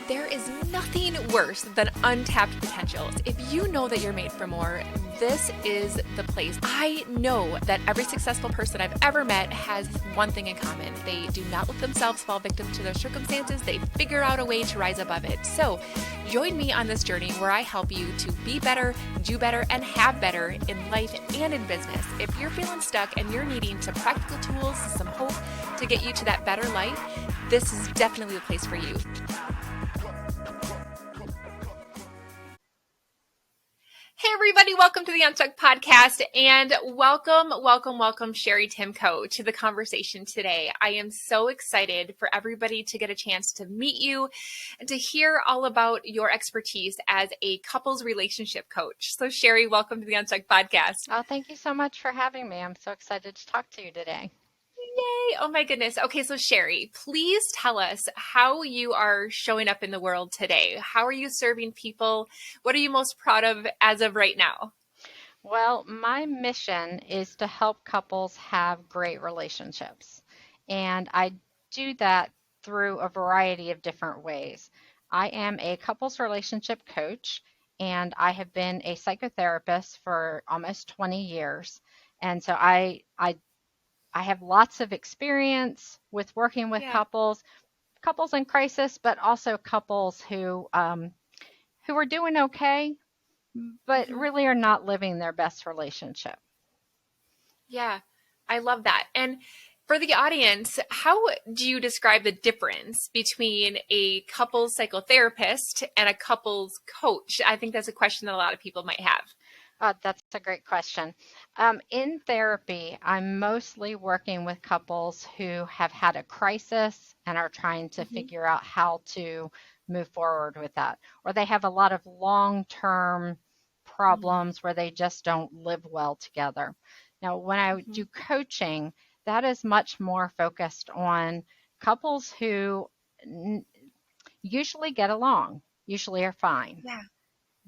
There is nothing worse than untapped potentials. If you know that you're made for more, this is the place. I know that every successful person I've ever met has one thing in common. They do not let themselves fall victim to their circumstances. They figure out a way to rise above it. So join me on this journey where I help you to be better, do better, and have better in life and in business. If you're feeling stuck and you're needing some practical tools, some hope to get you to that better life, this is definitely the place for you. Hey everybody, welcome to the Unstuck Podcast and welcome Cheri Timko to the conversation today. I am so excited for everybody to get a chance to meet you and to hear all about your expertise as a couples relationship coach. So Cheri, welcome to the Unstuck Podcast. Oh, thank you so much for having me. I'm so excited to talk to you today. Yay. Oh my goodness. Okay. So Cheri, please tell us how you are showing up in the world today. How are you serving people? What are you most proud of as of right now? Well, my mission is to help couples have great relationships. And I do that through a variety of different ways. I am a couples relationship coach, and I have been a psychotherapist for almost 20 years. And so I have lots of experience with working with couples in crisis, but also couples who are doing okay, but really are not living their best relationship. Yeah, I love that. And for the audience, how do you describe the difference between a couples psychotherapist and a couples coach? I think that's a question that a lot of people might have. That's a great question. In therapy, I'm mostly working with couples who have had a crisis and are trying to figure out how to move forward with that, or they have a lot of long-term problems where they just don't live well together. Now, when I do coaching, that is much more focused on couples who usually get along, usually are fine. Yeah.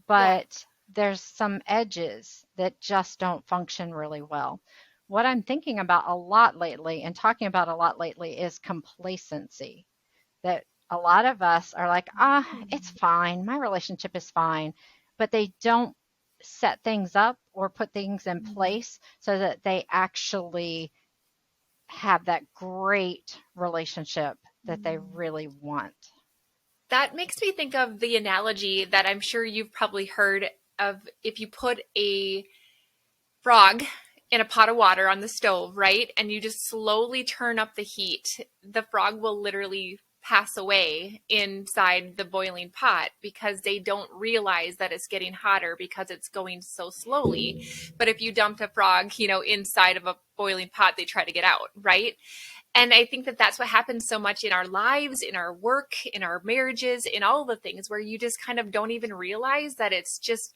But there's some edges that just don't function really well. What I'm thinking about a lot lately and talking about a lot lately is complacency. That a lot of us are like, it's fine. My relationship is fine. But they don't set things up or put things in place so that they actually have that great relationship that they really want. That makes me think of the analogy that I'm sure you've probably heard of. If you put a frog in a pot of water on the stove, right? And you just slowly turn up the heat, the frog will literally pass away inside the boiling pot because they don't realize that it's getting hotter because it's going so slowly. But if you dumped a frog, inside of a boiling pot, they try to get out, right? And I think that that's what happens so much in our lives, in our work, in our marriages, in all the things where you just kind of don't even realize that it's just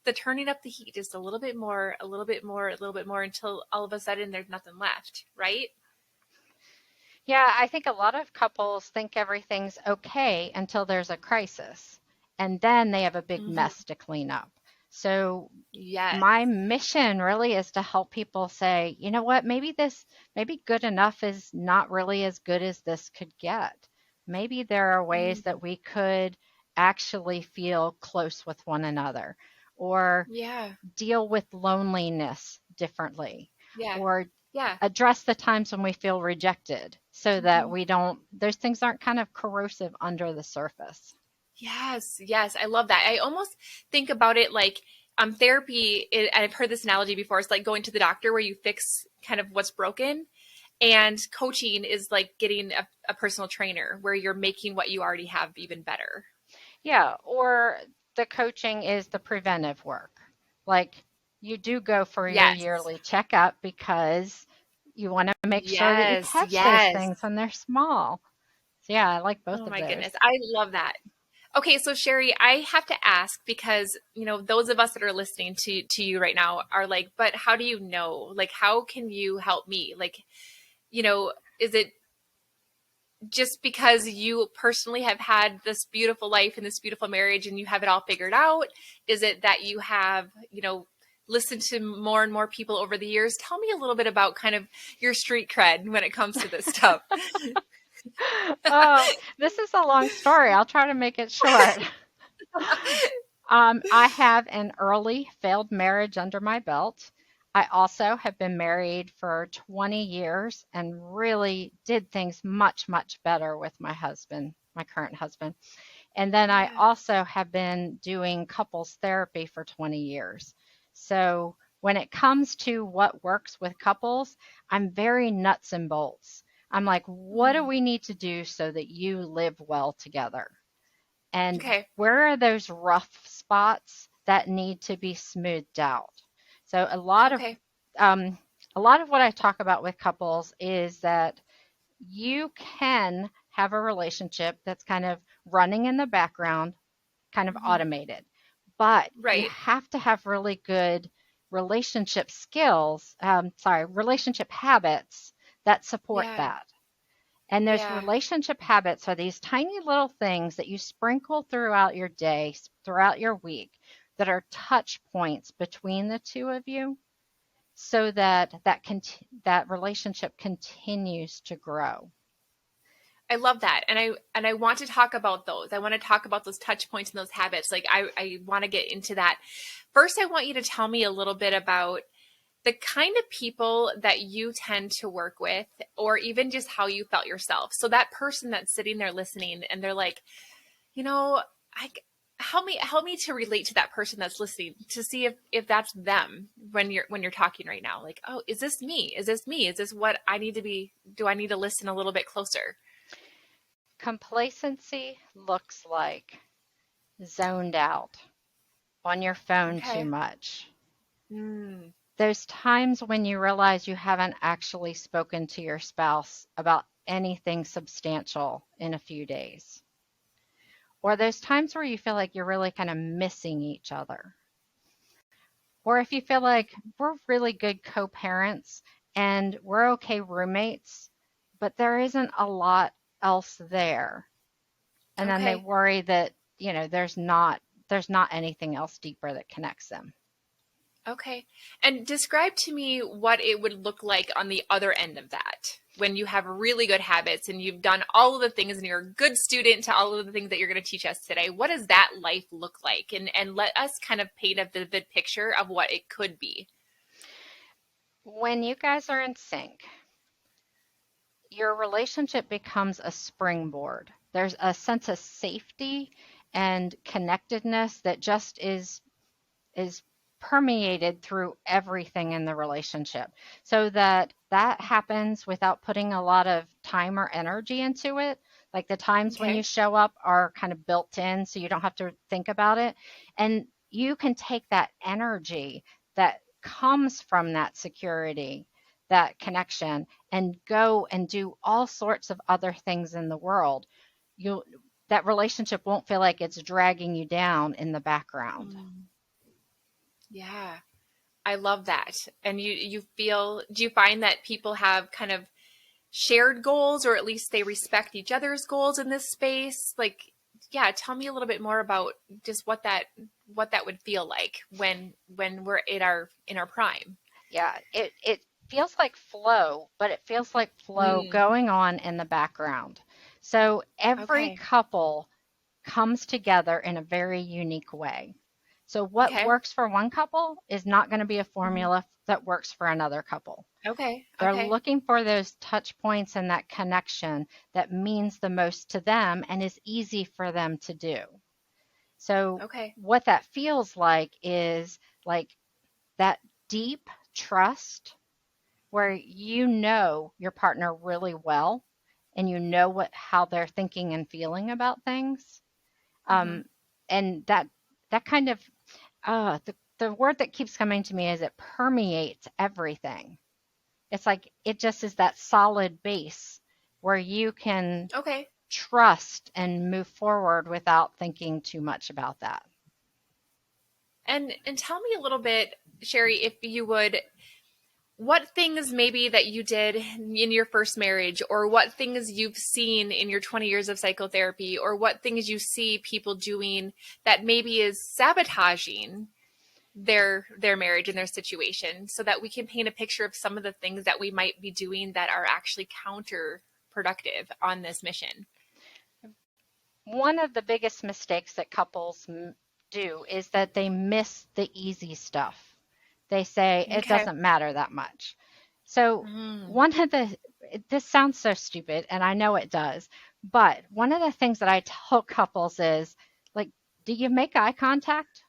the turning up the heat just a little bit more until all of a sudden there's nothing left, right? Yeah, I think a lot of couples think everything's okay until there's a crisis, and then they have a big mess to clean up. So my mission really is to help people say, you know what, maybe good enough is not really as good as this could get. Maybe there are ways that we could actually feel close with one another, or deal with loneliness differently, or address the times when we feel rejected so that those things aren't kind of corrosive under the surface. Yes. I love that. I almost think about it like therapy, I've heard this analogy before, it's like going to the doctor where you fix kind of what's broken. And coaching is like getting a personal trainer where you're making what you already have even better. Yeah, or the coaching is the preventive work. Like you do go for your yearly checkup because you want to make sure that you catch those things when they're small. So yeah, I like both of those. Oh my goodness. I love that. Okay, so Cheri, I have to ask because, those of us that are listening to you right now are like, but how do you know? Like, how can you help me? Like, is it just because you personally have had this beautiful life and this beautiful marriage and you have it all figured out? Is it that you have, listened to more and more people over the years? Tell me a little bit about kind of your street cred when it comes to this stuff. Oh, this is a long story. I'll try to make it short. I have an early failed marriage under my belt. I also have been married for 20 years and really did things much, much better with my husband, my current husband. And then I Yeah. also have been doing couples therapy for 20 years. So when it comes to what works with couples, I'm very nuts and bolts. I'm like, what do Mm. we need to do so that you live well together? And Okay. where are those rough spots that need to be smoothed out? So Okay. um, a lot of what I talk about with couples is that you can have a relationship that's kind of running in the background, kind of Hmm. automated, but you Right. have to have really good relationship skills, relationship habits that support Yeah. that. And those Yeah. relationship habits are these tiny little things that you sprinkle throughout your day, throughout your week, that are touch points between the two of you so that that relationship continues to grow. I love that. And I want to talk about those. I want to talk about those touch points and those habits. Like I want to get into that. First, I want you to tell me a little bit about the kind of people that you tend to work with, or even just how you felt yourself. So that person that's sitting there listening and they're like, you know, I help me to relate to that person that's listening to see if that's them when you're talking right now. Like, oh, is this me? Is this me? Is this what I need to be? Do I need to listen a little bit closer? Complacency looks like zoned out, on your phone too Okay. much. Mm, Those times when you realize you haven't actually spoken to your spouse about anything substantial in a few days. Or those times where you feel like you're really kind of missing each other. Or if you feel like we're really good co parents and we're okay roommates, but there isn't a lot else there. And then they okay. worry that, there's not anything else deeper that connects them. Okay. And describe to me what it would look like on the other end of that. When you have really good habits and you've done all of the things and you're a good student to all of the things that you're going to teach us today. What does that life look like? And let us kind of paint a vivid picture of what it could be. When you guys are in sync, your relationship becomes a springboard. There's a sense of safety and connectedness that just is permeated through everything in the relationship. So that happens without putting a lot of time or energy into it. Like the times when you Okay. show up are kind of built in so you don't have to think about it. And you can take that energy that comes from that security, that connection, and go and do all sorts of other things in the world. You'll That relationship won't feel like it's dragging you down in the background. Mm, yeah. I love that. And you feel, do you find that people have kind of shared goals, or at least they respect each other's goals in this space? Like, yeah, tell me a little bit more about just what that would feel like when we're in our prime. Yeah, it feels like flow, but it feels like flow Mm, going on in the background. So every okay. couple comes together in a very unique way. So what Okay. works for one couple is not going to be a Mhm. formula that works for another couple. Okay. They're Okay. looking for those touch points and that connection that means the most to them and is easy for them to do. So Okay. what that feels like is like that deep trust where you know your partner really well and you know how they're thinking and feeling about things. Hmm. Um, and that kind of the word that keeps coming to me is it permeates everything. It's like it just is that solid base where you can Okay. trust and move forward without thinking too much about that. And tell me a little bit, Cheri, if you would, what things maybe that you did in your first marriage, or what things you've seen in your 20 years of psychotherapy, or what things you see people doing that maybe is sabotaging their marriage and their situation, so that we can paint a picture of some of the things that we might be doing that are actually counter productive on this mission? One of the biggest mistakes that couples do is that they miss the easy stuff. They say it doesn't matter that much. So this sounds so stupid, and I know it does, but one of the things that I tell couples is, like, do you make eye contact?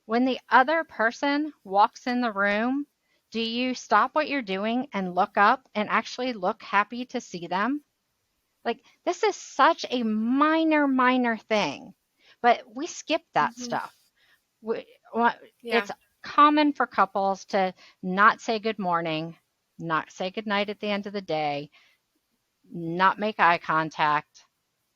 When the other person walks in the room, do you stop what you're doing and look up and actually look happy to see them? Like, this is such a minor thing, but we skip that stuff. It's common for couples to not say good morning, not say good night at the end of the day, not make eye contact.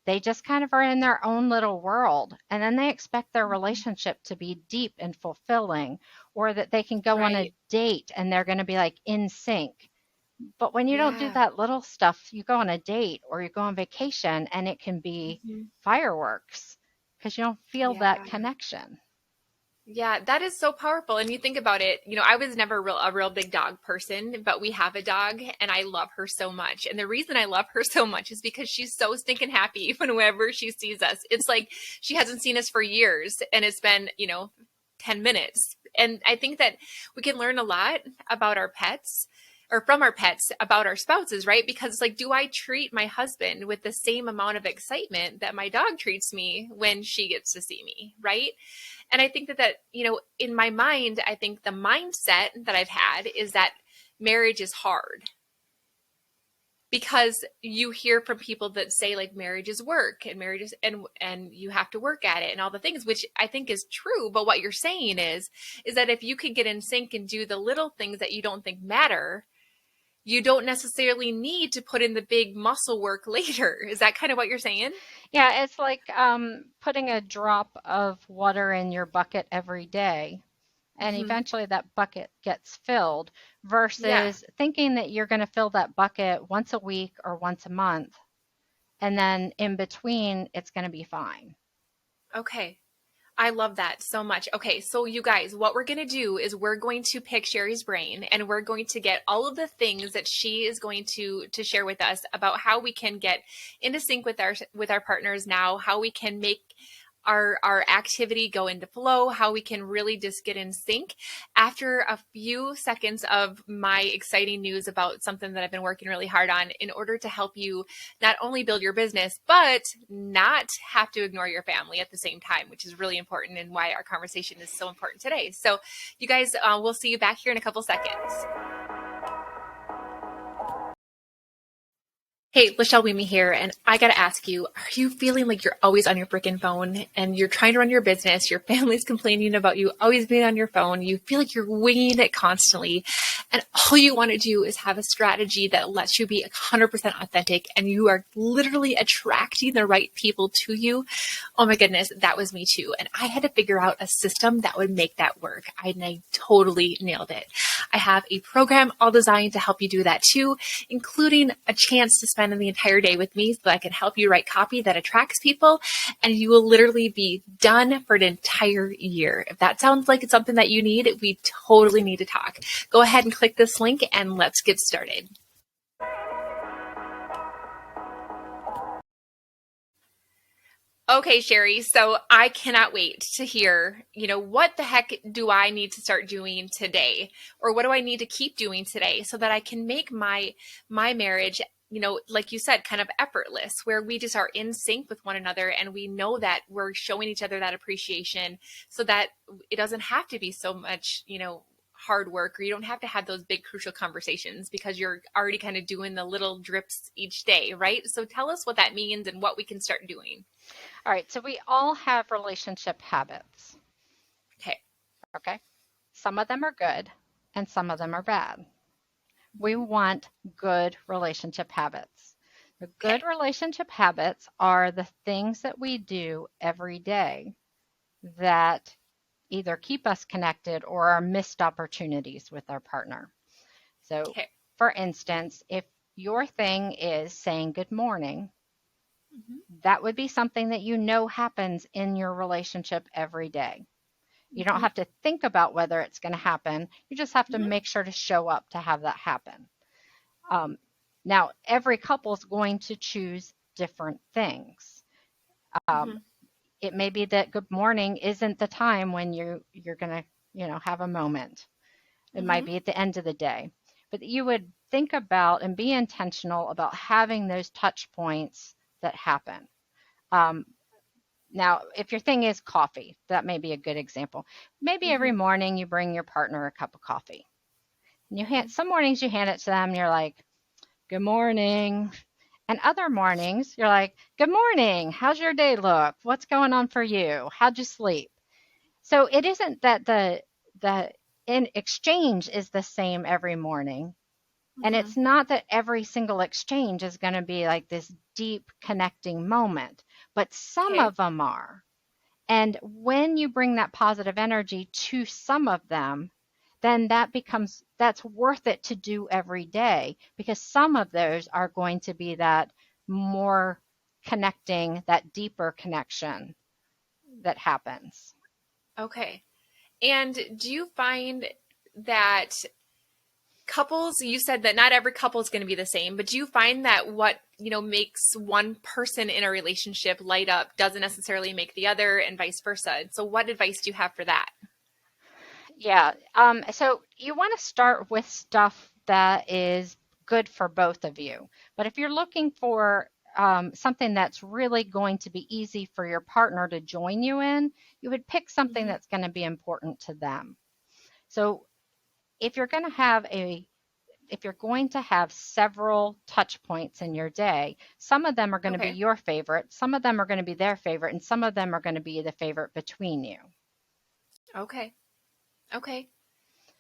They just kind of are in their own little world, and then they expect their relationship to be deep and fulfilling, or that they can go on a date and they're going to be like in sync. But when you don't do that little stuff, you go on a date or you go on vacation and it can be fireworks because you don't feel that connection. Yeah, that is so powerful. And you think about it, I was never a real big dog person, but we have a dog and I love her so much. And the reason I love her so much is because she's so stinking happy whenever she sees us. It's like she hasn't seen us for years and it's been, 10 minutes. And I think that we can learn a lot about our pets, or from our pets, about our spouses, right? Because it's like, do I treat my husband with the same amount of excitement that my dog treats me when she gets to see me, right? And I think that, in my mind, I think the mindset that I've had is that marriage is hard. Because you hear from people that say like marriage is work and marriage is, and you have to work at it and all the things, which I think is true. But what you're saying is that if you can get in sync and do the little things that you don't think matter, you don't necessarily need to put in the big muscle work later. Is that kind of what you're saying? Yeah, it's like putting a drop of water in your bucket every day, and eventually that bucket gets filled, versus thinking that you're going to fill that bucket once a week or once a month, and then in between it's going to be fine. Okay. I love that so much. Okay, so you guys, what we're going to do is we're going to pick Cheri's brain and we're going to get all of the things that she is going to share with us about how we can get into sync with our partners now, how we can make our activity go into flow, how we can really just get in sync after a few seconds of my exciting news about something that I've been working really hard on in order to help you not only build your business, but not have to ignore your family at the same time, which is really important and why our conversation is so important today. So you guys, we'll see you back here in a couple seconds. Hey, Lachellewieme here, and I gotta ask you, are you feeling like you're always on your freaking phone and you're trying to run your business, your family's complaining about you always being on your phone, you feel like you're winging it constantly, and all you want to do is have a strategy that lets you be 100% authentic and you are literally attracting the right people to you? Oh my goodness, that was me too. And I had to figure out a system that would make that work. And I totally nailed it. I have a program all designed to help you do that too, including a chance to spend the entire day with me so that I can help you write copy that attracts people, and you will literally be done for an entire year. If that sounds like it's something that you need, we totally need to talk. Go ahead and click this link and let's get started. Okay, Cheri, so I cannot wait to hear, what the heck do I need to start doing today? Or what do I need to keep doing today so that I can make my marriage, like you said, kind of effortless, where we just are in sync with one another and we know that we're showing each other that appreciation so that it doesn't have to be so much, hard work, or you don't have to have those big crucial conversations because you're already kind of doing the little drips each day, right? So tell us what that means and what we can start doing. All right, so we all have relationship habits. Okay. Some of them are good and some of them are bad. We want good relationship habits. The good relationship habits are the things that we do every day that either keep us connected or are missed opportunities with our partner. So, for instance, if your thing is saying good morning, that would be something that happens in your relationship every day. You don't have to think about whether it's going to happen. You just have to make sure to show up to have that happen. Now, every couple is going to choose different things. It may be that good morning isn't the time when you're going to, have a moment. It might be at the end of the day. But you would think about and be intentional about having those touch points that happen. Now, if your thing is coffee, that may be a good example. Maybe every morning you bring your partner a cup of coffee. And some mornings you hand it to them and you're like, good morning. And other mornings you're like, good morning. How's your day look? What's going on for you? How'd you sleep? So it isn't that the in exchange is the same every morning. And it's not that every single exchange is going to be like this deep connecting moment, but some of them are. And when you bring that positive energy to some of them, then that's worth it to do every day, because some of those are going to be that more connecting, that deeper connection that happens. Okay. And do you find that couples, you said that not every couple is going to be the same, but do you find that what, makes one person in a relationship light up doesn't necessarily make the other, and vice versa? So what advice do you have for that? Yeah. So you want to start with stuff that is good for both of you. But if you're looking for something that's really going to be easy for your partner to join you in, you would pick something that's going to be important to them. So if you're going to have several touch points in your day, some of them are going to be your favorite, some of them are going to be their favorite, and some of them are going to be the favorite between you. Okay.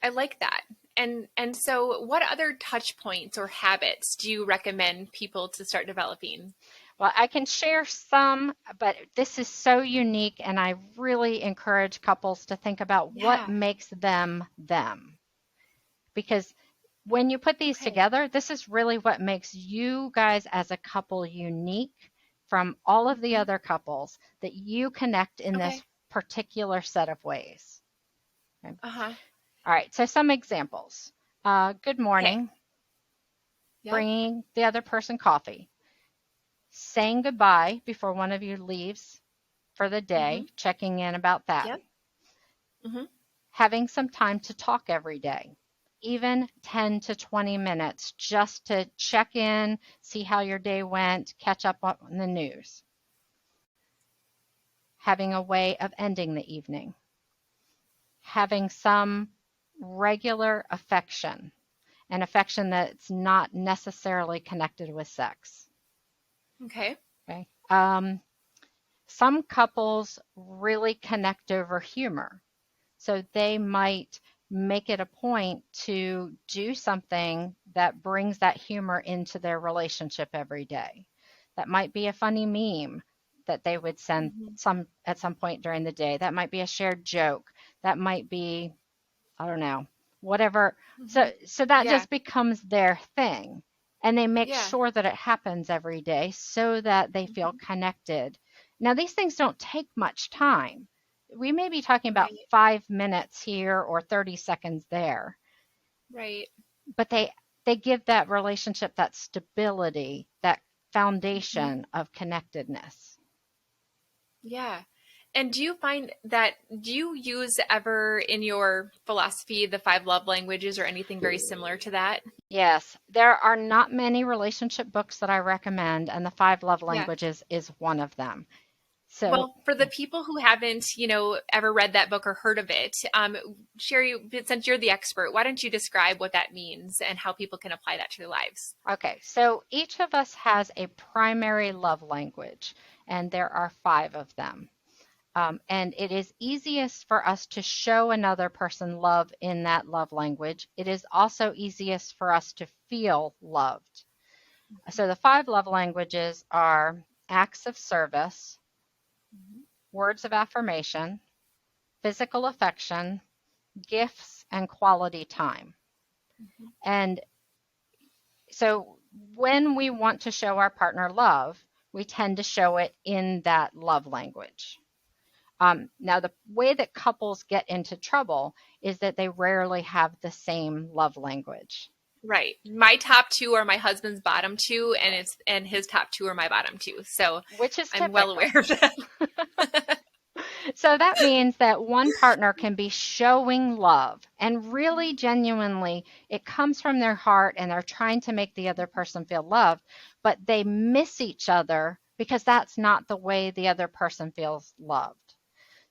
I like that. And so what other touch points or habits do you recommend people to start developing? Well, I can share some, but this is so unique, and I really encourage couples to think about what makes them them. Because when you put these together, this is really what makes you guys as a couple unique from all of the other couples, that you connect in this particular set of ways. Okay. All right, so some examples. Good morning. Bringing the other person coffee. Saying goodbye before one of you leaves for the day, checking in about that. Having some time to talk every day, even 10 to 20 minutes, just to check in, see how your day went, catch up on the news. Having a way of ending the evening. Having some regular affection, an affection that's not necessarily connected with sex. Okay. Some couples really connect over humor. So they might make it a point to do something that brings that humor into their relationship every day. That might be a funny meme that they would send at some point during the day. That might be a shared joke. That might be, I don't know, whatever. So that just becomes their thing. And they make sure that it happens every day so that they feel connected. Now, these things don't take much time. We may be talking about 5 minutes here or 30 seconds there. Right. But they give that relationship that stability, that foundation of connectedness. Yeah. And do you use ever in your philosophy the 5 love languages or anything very similar to that? Yes, there are not many relationship books that I recommend, and the 5 love languages is one of them. So, well, for the people who haven't, ever read that book or heard of it, Cheri, since you're the expert, why don't you describe what that means and how people can apply that to their lives? Okay, so each of us has a primary love language, and there are 5 of them. And it is easiest for us to show another person love in that love language. It is also easiest for us to feel loved. So the 5 love languages are acts of service, words of affirmation, physical affection, gifts, and quality time. And so when we want to show our partner love, we tend to show it in that love language. Now, the way that couples get into trouble is that they rarely have the same love language. Right. My top two are my husband's bottom two, and his top two are my bottom two. So which is I'm well typical. aware of that. So that means that one partner can be showing love and really genuinely it comes from their heart and they're trying to make the other person feel loved, but they miss each other because that's not the way the other person feels loved.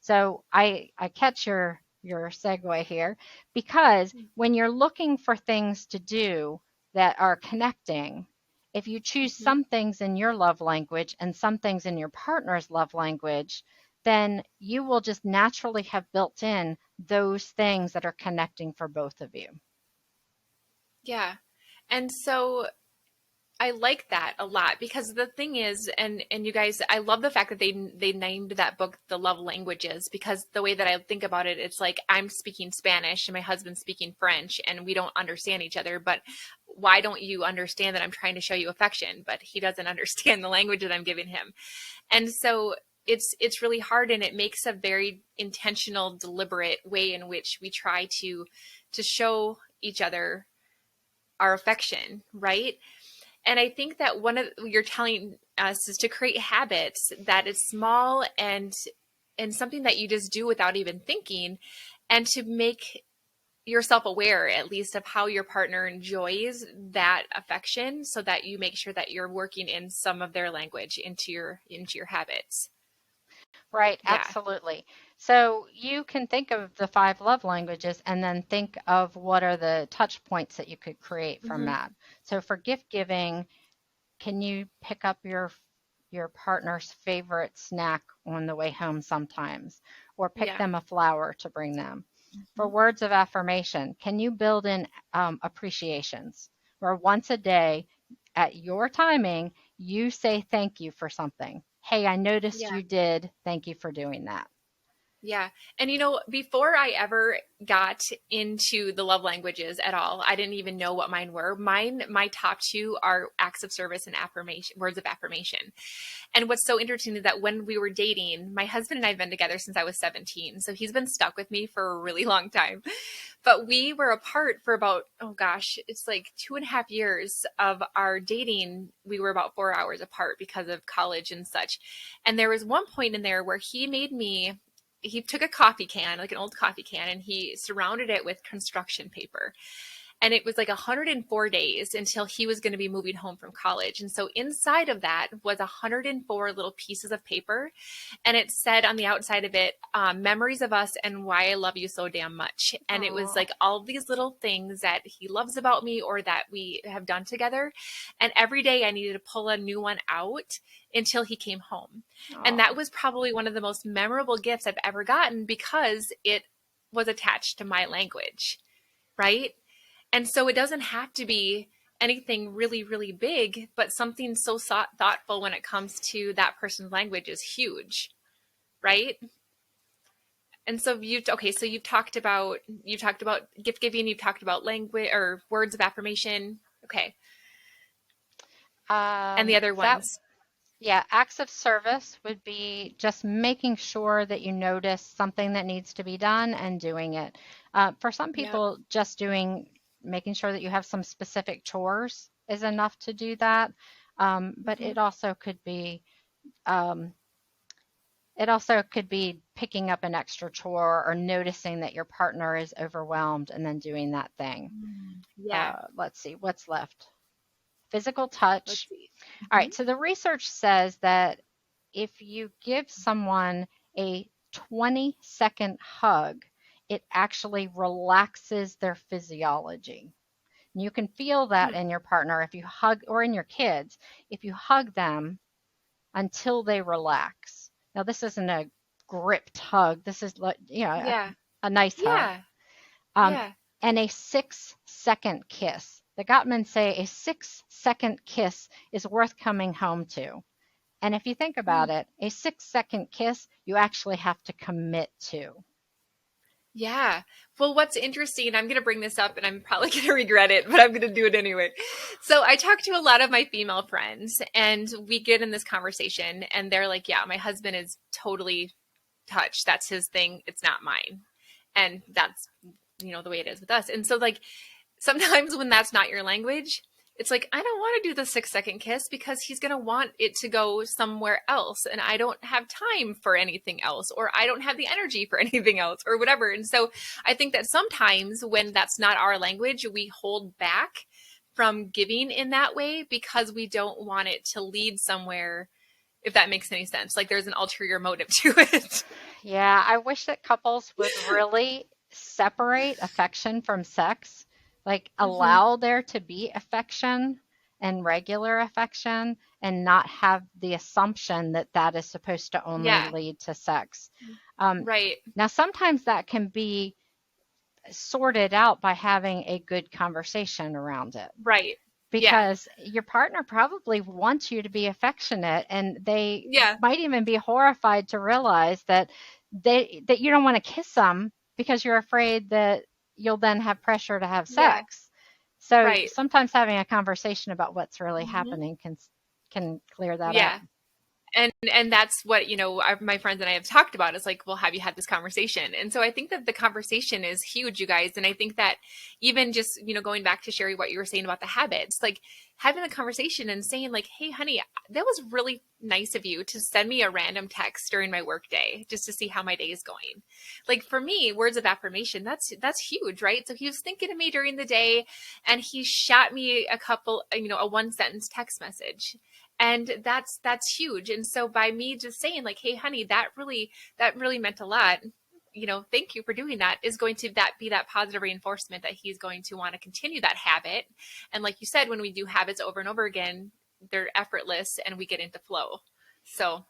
So I catch your segue here because when you're looking for things to do that are connecting, if you choose Mhm. some things in your love language and some things in your partner's love language, then you will just naturally have built in those things that are connecting for both of you. Yeah. And so I like that a lot because the thing is, and you guys, I love the fact that they named that book The Love Languages, because the way that I think about it, it's like I'm speaking Spanish and my husband's speaking French and we don't understand each other, but why don't you understand that I'm trying to show you affection, but he doesn't understand the language that I'm giving him. And so it's really hard, and it makes a very intentional, deliberate way in which we try to show each other our affection, right? And I think that one of you're telling us is to create habits that is small and something that you just do without even thinking, and to make yourself aware at least of how your partner enjoys that affection, so that you make sure that you're working in some of their language into your habits. Right, Yeah. absolutely. So you can think of the five love languages and then think of what are the touch points that you could create from Hmm. that. So for gift giving, can you pick up your partner's favorite snack on the way home sometimes, or pick Yeah. them a flower to bring them? For Hmm. words of affirmation, can you build in appreciations where once a day at your timing, you say thank you for something? Hey, I noticed Yeah. you did. Thank you for doing that. Yeah. And before I ever got into the love languages at all, I didn't even know what mine were. My top two are acts of service and affirmation, words of affirmation. And what's so interesting is that when we were dating, my husband and I have been together since I was 17. So he's been stuck with me for a really long time. But we were apart for about, oh gosh, it's like 2.5 years of our dating. We were about 4 hours apart because of college and such. And there was one point in there where he took a coffee can, like an old coffee can, and he surrounded it with construction paper. And it was like 104 days until he was going to be moving home from college. And so inside of that was 104 little pieces of paper. And it said on the outside of it, memories of us and why I love you so damn much. And it was Oh, like all these little things that he loves about me or that we have done together. And every day I needed to pull a new one out until he came home. And that oh, was probably one of the most memorable gifts I've ever gotten because it was attached to my language, right? And so it doesn't have to be anything really, really big, but something so thoughtful when it comes to that person's language is huge, right? And so so you've talked about gift giving, you've talked about language or words of affirmation. Okay. And the other that ones. yeah, acts of service would be just making sure that you notice something that needs to be done and doing it. For some Yep. people, just making sure that you have some specific chores is enough to do that. But Hmm. um, it also could be picking up an extra chore or noticing that your partner is overwhelmed and then doing that thing. Yeah. Let's see, what's left? Physical Let's touch. see. All Hmm. right, so the research says that if you give someone a 20-second hug, it actually relaxes their physiology. And you can feel that in your partner if you hug, or in your kids, if you hug them until they relax. Now, this isn't a gripped hug. This is, Yeah. a nice hug. Yeah. Um, Yeah. and a 6-second kiss. The Gottmans say a 6-second kiss is worth coming home to. And if you think about Mm. it, a 6-second kiss, you actually have to commit to. Yeah. Well, what's interesting, I'm going to bring this up and I'm probably going to regret it, but I'm going to do it anyway. So I talk to a lot of my female friends and we get in this conversation and they're like, yeah, my husband is totally touched. That's his thing. It's not mine. And that's, the way it is with us. And so like sometimes when that's not your language, it's like, I don't want to do the 6-second kiss because he's going to want it to go somewhere else. And I don't have time for anything else, or I don't have the energy for anything else, or whatever. And so I think that sometimes when that's not our language, we hold back from giving in that way because we don't want it to lead somewhere, if that makes any sense. Like there's an ulterior motive to it. Yeah, I wish that couples would really separate affection from sex, like Mm-hmm. allow there to be affection and regular affection and not have the assumption that that is supposed to only Yeah. lead to sex. Um, Right. Now, sometimes that can be sorted out by having a good conversation around it, Right. Yeah. because your partner probably wants you to be affectionate, and they Yeah. might even be horrified to realize that you don't want to kiss them because you're afraid that you'll then have pressure to have Yeah. sex. So Right. sometimes having a conversation about what's really Mm-hmm. happening can clear that up. Yeah. And that's what, my friends and I have talked about. Is like, well, have you had this conversation? And so I think that the conversation is huge, you guys. And I think that even just, going back to Cheri, what you were saying about the habits, like having the conversation and saying like, hey, honey, that was really nice of you to send me a random text during my work day just to see how my day is going. Like for me, words of affirmation, that's huge, right? So he was thinking of me during the day and he shot me a couple, a 1-sentence text message. And that's huge. And so by me just saying like, hey honey, that really meant a lot, thank you for doing that, is going to be that positive reinforcement that he's going to want to continue that habit. And like you said, when we do habits over and over again, they're effortless and we get into flow. So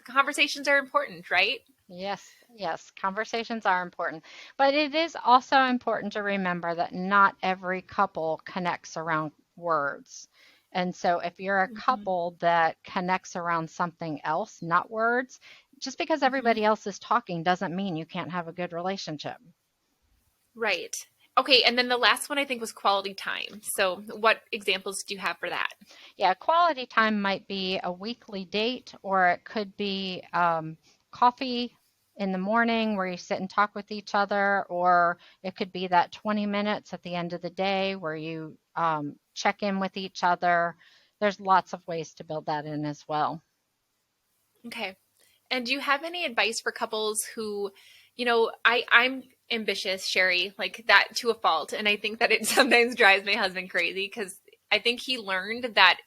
conversations are important, right? Yes, yes, conversations are important. But it is also important to remember that not every couple connects around words. And so if you're a Mm-hmm. couple that connects around something else, not words, just because Mm-hmm. everybody else is talking doesn't mean you can't have a good relationship. Right. Okay, and then the last one I think was quality time. So what examples do you have for that? Yeah, quality time might be a weekly date, or it could be coffee in the morning where you sit and talk with each other, or it could be that 20 minutes at the end of the day where you check in with each other. There's lots of ways to build that in as well. Okay. And do you have any advice for couples who, I'm ambitious, Cheri, like that to a fault. And I think that it sometimes drives my husband crazy because I think he learned that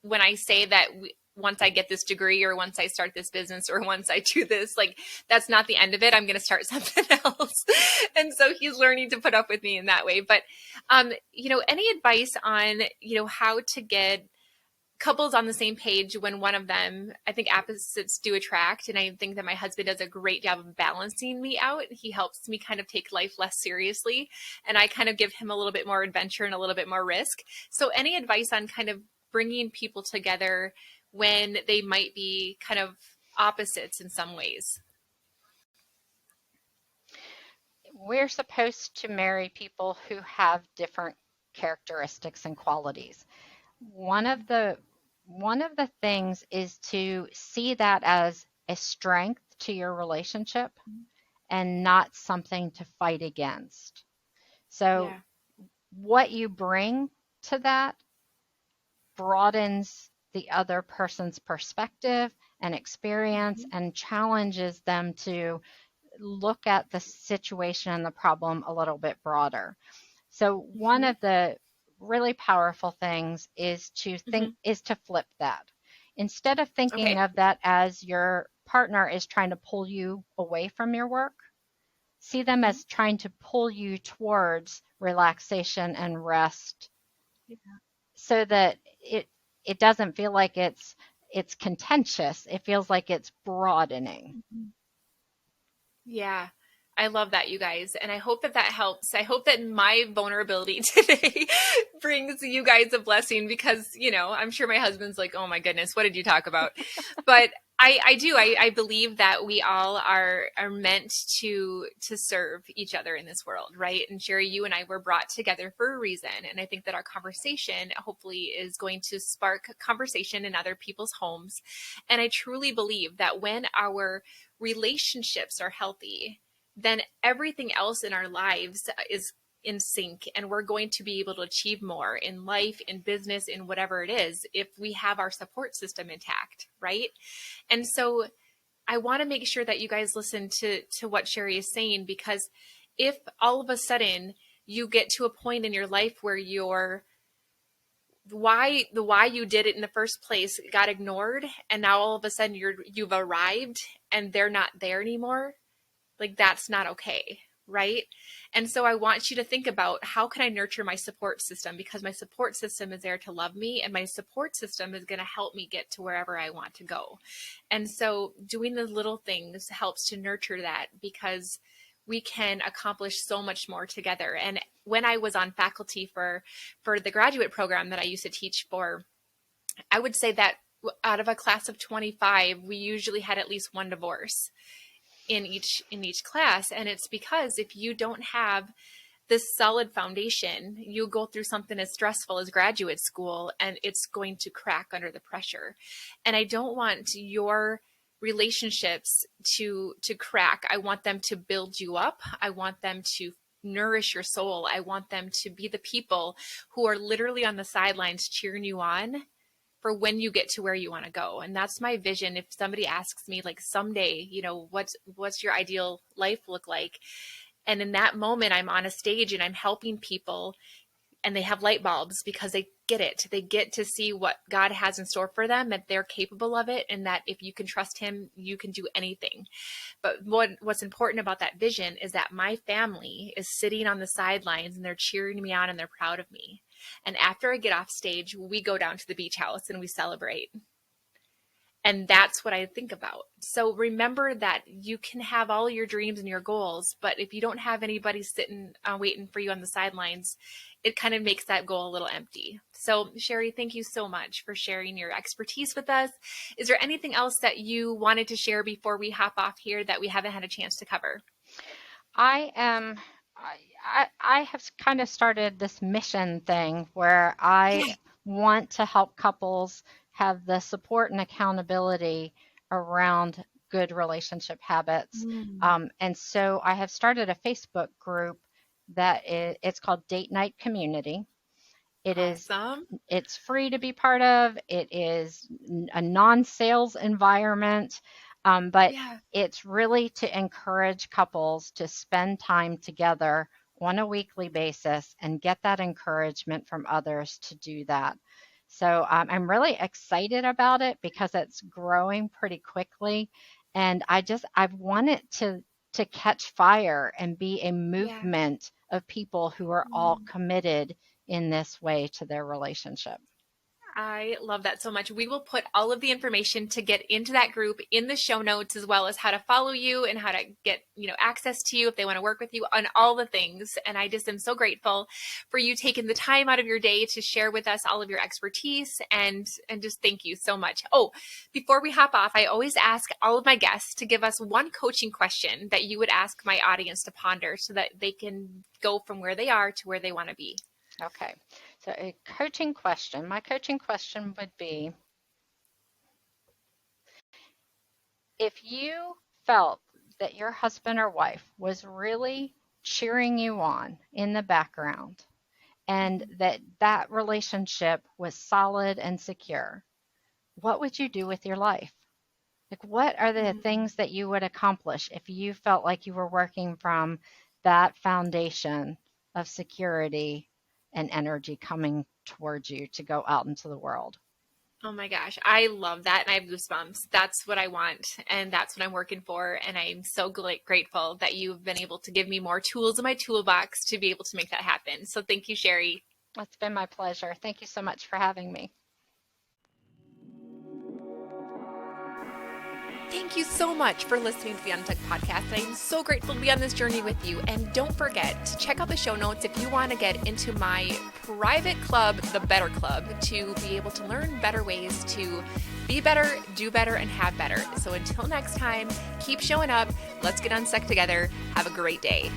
when I say that once I get this degree or once I start this business or once I do this, like that's not the end of it. I'm going to start something else. And so he's learning to put up with me in that way. But, any advice on, how to get couples on the same page when one of them, I think opposites do attract. And I think that my husband does a great job of balancing me out. He helps me kind of take life less seriously. And I kind of give him a little bit more adventure and a little bit more risk. So any advice on kind of bringing people together when they might be kind of opposites in some ways? We're supposed to marry people who have different characteristics and qualities. One of the one of the things is to see that as a strength to your relationship and not something to fight against. So Yeah. what you bring to that broadens the other person's perspective and experience Mm-hmm. and challenges them to look at the situation and the problem a little bit broader. So one Mm-hmm. of the really powerful things Mm-hmm. is to flip that. Instead of thinking Okay. of that as your partner is trying to pull you away from your work, see them Mm-hmm. as trying to pull you towards relaxation and rest, Yeah. so that it doesn't feel like it's contentious. It feels like it's broadening. Mm-hmm. Yeah. I love that, you guys. And I hope that that helps. I hope that my vulnerability today brings you guys a blessing because, I'm sure my husband's like, oh my goodness, what did you talk about? But I do. I believe that we all are meant to serve each other in this world, right? And Cheri, you and I were brought together for a reason. And I think that our conversation hopefully is going to spark conversation in other people's homes. And I truly believe that when our relationships are healthy, then everything else in our lives in sync, and we're going to be able to achieve more in life, in business, in whatever it is, if we have our support system intact, right? And so I want to make sure that you guys listen to what Cheri is saying, because if all of a sudden you get to a point in your life where the why you did it in the first place got ignored, and now all of a sudden you've arrived and they're not there anymore, like that's not okay, right? And so I want you to think about, how can I nurture my support system? Because my support system is there to love me, and my support system is going to help me get to wherever I want to go. And so doing the little things helps to nurture that, because we can accomplish so much more together. And when I was on faculty for the graduate program that I used to teach for, I would say that out of a class of 25, we usually had at least one divorce in each class. And it's because if you don't have this solid foundation, you go through something as stressful as graduate school, and it's going to crack under the pressure. And I don't want your relationships to crack. I want them to build you up. I want them to nourish your soul. I want them to be the people who are literally on the sidelines cheering you on for when you get to where you want to go. And that's my vision. If somebody asks me, like, someday, what's your ideal life look like? And in that moment, I'm on a stage and I'm helping people, and they have light bulbs because they get it. They get to see what God has in store for them, that they're capable of it, and that if you can trust him, you can do anything. But what's important about that vision is that my family is sitting on the sidelines and they're cheering me on and they're proud of me. And after I get off stage, we go down to the beach house and we celebrate. And that's what I think about. So remember that you can have all your dreams and your goals, but if you don't have anybody sitting, waiting for you on the sidelines, it kind of makes that goal a little empty. So Cheri, thank you so much for sharing your expertise with us. Is there anything else that you wanted to share before we hop off here that we haven't had a chance to cover? I have kind of started this mission thing where I want to help couples have the support and accountability around good relationship habits. And so I have started a Facebook group it's called Date Night Community. It's free to be part of. It is a non-sales environment, but it's really to encourage couples to spend time together on a weekly basis and get that encouragement from others to do that. So I'm really excited about it because it's growing pretty quickly, and I want it to catch fire and be a movement of people who are all committed in this way to their relationship. I love that so much. We will put all of the information to get into that group in the show notes, as well as how to follow you and how to get, access to you if they want to work with you on all the things. And I just am so grateful for you taking the time out of your day to share with us all of your expertise, and just thank you so much. Oh, before we hop off, I always ask all of my guests to give us one coaching question that you would ask my audience to ponder so that they can go from where they are to where they want to be. Okay, so my coaching question would be, if you felt that your husband or wife was really cheering you on in the background and that relationship was solid and secure, what would you do with your life? Like, what are the things that you would accomplish if you felt like you were working from that foundation of security and energy coming towards you to go out into the world? Oh my gosh, I love that, and I have goosebumps. That's what I want, and that's what I'm working for, and I'm so grateful that you've been able to give me more tools in my toolbox to be able to make that happen. So thank you, Cheri. It's been my pleasure. Thank you so much for having me. Thank you so much for listening to the Unstuck Podcast. I'm so grateful to be on this journey with you. And don't forget to check out the show notes if you want to get into my private club, the Better Club, to be able to learn better ways to be better, do better, and have better. So until next time, keep showing up. Let's get unstuck together. Have a great day.